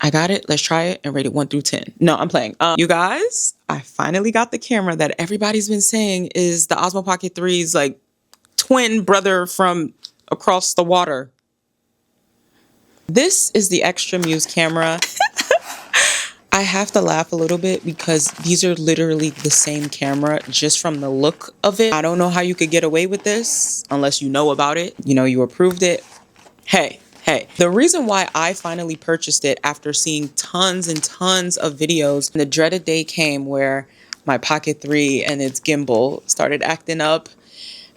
I got it. Let's try it and rate it 1 through 10. No, I'm playing. You guys, I finally got the camera that everybody's been saying is the Osmo Pocket 3's like twin brother from across the water. This is the XTRA Muse camera. I have to laugh a little bit because these are literally the same camera just from the look of it. I don't know how you could get away with this unless you know about it. You know, you approved it. Hey. The reason why I finally purchased it after seeing tons and tons of videos, the dreaded day came where my Pocket 3 and its gimbal started acting up.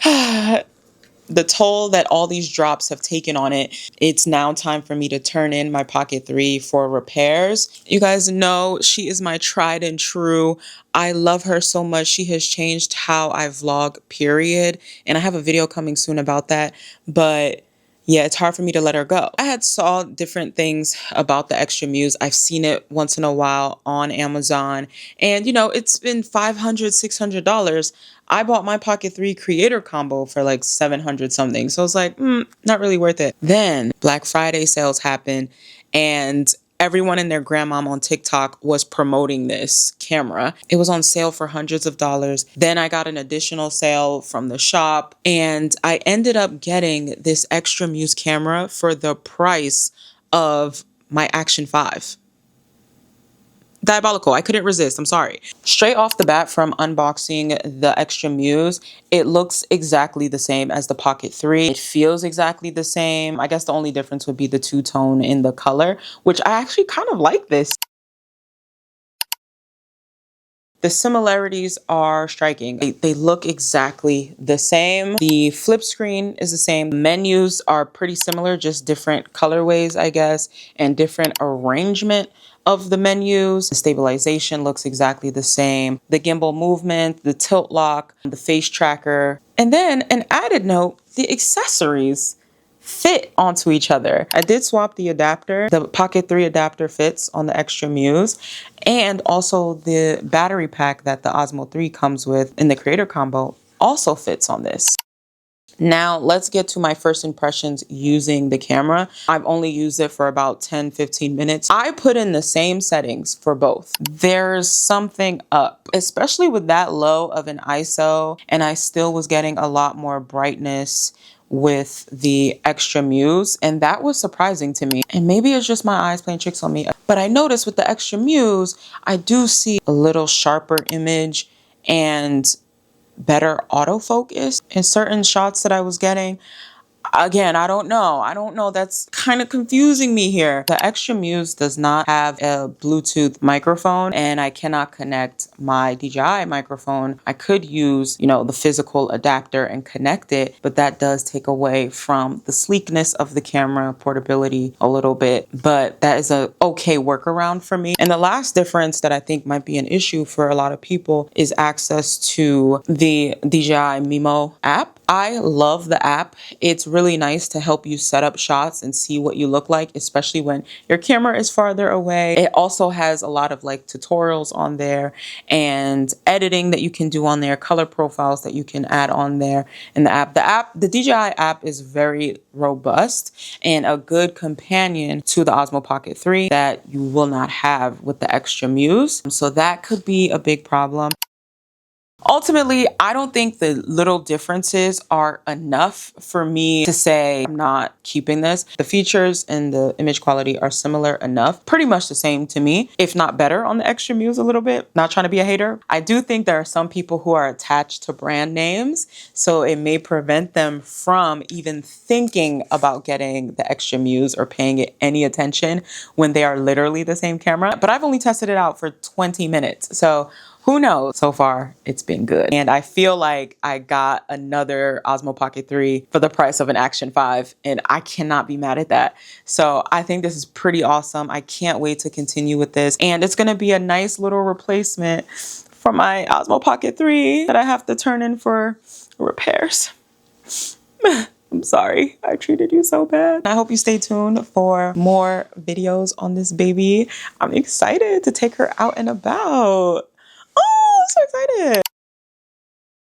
The toll that all these drops have taken on it, it's now time for me to turn in my Pocket 3 for repairs. You guys know she is my tried and true. I love her so much. She has changed how I vlog, period. And I have a video coming soon about that. But yeah, it's hard for me to let her go. I had saw different things about the XTRA Muse. I've seen it once in a while on Amazon. And, you know, it's been $500, $600. I bought my Pocket 3 creator combo for like 700 something. So I was like, not really worth it. Then Black Friday sales happened and everyone and their grandmom on TikTok was promoting this camera. It was on sale for hundreds of dollars. Then I got an additional sale from the shop and I ended up getting this XTRA Muse camera for the price of my Action 5. Diabolical. I couldn't resist. I'm sorry. Straight off the bat from unboxing the XTRA Muse, it looks exactly the same as the Pocket 3. It feels exactly the same. I guess the only difference would be the two-tone in the color, which I actually kind of like this. The similarities are striking. They look exactly the same. The flip screen is the same. The menus are pretty similar, just different colorways, I guess, and different arrangement of the menus. The stabilization looks exactly the same. The gimbal movement, the tilt lock, the face tracker. And then an added note, the accessories fit onto each other. I did swap the adapter. The Pocket 3 adapter fits on the XTRA Muse, and also the battery pack that the Osmo 3 comes with in the creator combo also fits on this. Now let's get to my first impressions using the camera. I've only used it for about 10-15 minutes. I put in the same settings for both. There's something up, especially with that low of an ISO, and I still was getting a lot more brightness with the XTRA Muse, and that was surprising to me. And maybe it's just my eyes playing tricks on me, but I noticed with the XTRA Muse, I do see a little sharper image and better autofocus in certain shots that I was getting. Again, I don't know. That's kind of confusing me here. The XTRA Muse does not have a Bluetooth microphone, and I cannot connect my DJI microphone. I could use, you know, the physical adapter and connect it, but that does take away from the sleekness of the camera, portability a little bit, but that is a okay workaround for me. And the last difference that I think might be an issue for a lot of people is access to the DJI Mimo app. I love the app. It's really nice to help you set up shots and see what you look like, especially when your camera is farther away. It also has a lot of like tutorials on there and editing that you can do on there, color profiles that you can add on there in the app. The DJI app is very robust and a good companion to the Osmo Pocket 3 that you will not have with the XTRA Muse. So that could be a big problem. Ultimately, I don't think the little differences are enough for me to say I'm not keeping this. The features and the image quality are similar enough, pretty much the same to me, if not better on the XTRA Muse a little bit. Not trying to be a hater. I do think there are some people who are attached to brand names, so it may prevent them from even thinking about getting the XTRA Muse or paying it any attention when they are literally the same camera. But I've only tested it out for 20 minutes, so who knows? So far, it's been good. And I feel like I got another Osmo Pocket 3 for the price of an Action 5, and I cannot be mad at that. So I think this is pretty awesome. I can't wait to continue with this. And it's gonna be a nice little replacement for my Osmo Pocket 3 that I have to turn in for repairs. I'm sorry, I treated you so bad. I hope you stay tuned for more videos on this baby. I'm excited to take her out and about. Oh, I'm so excited.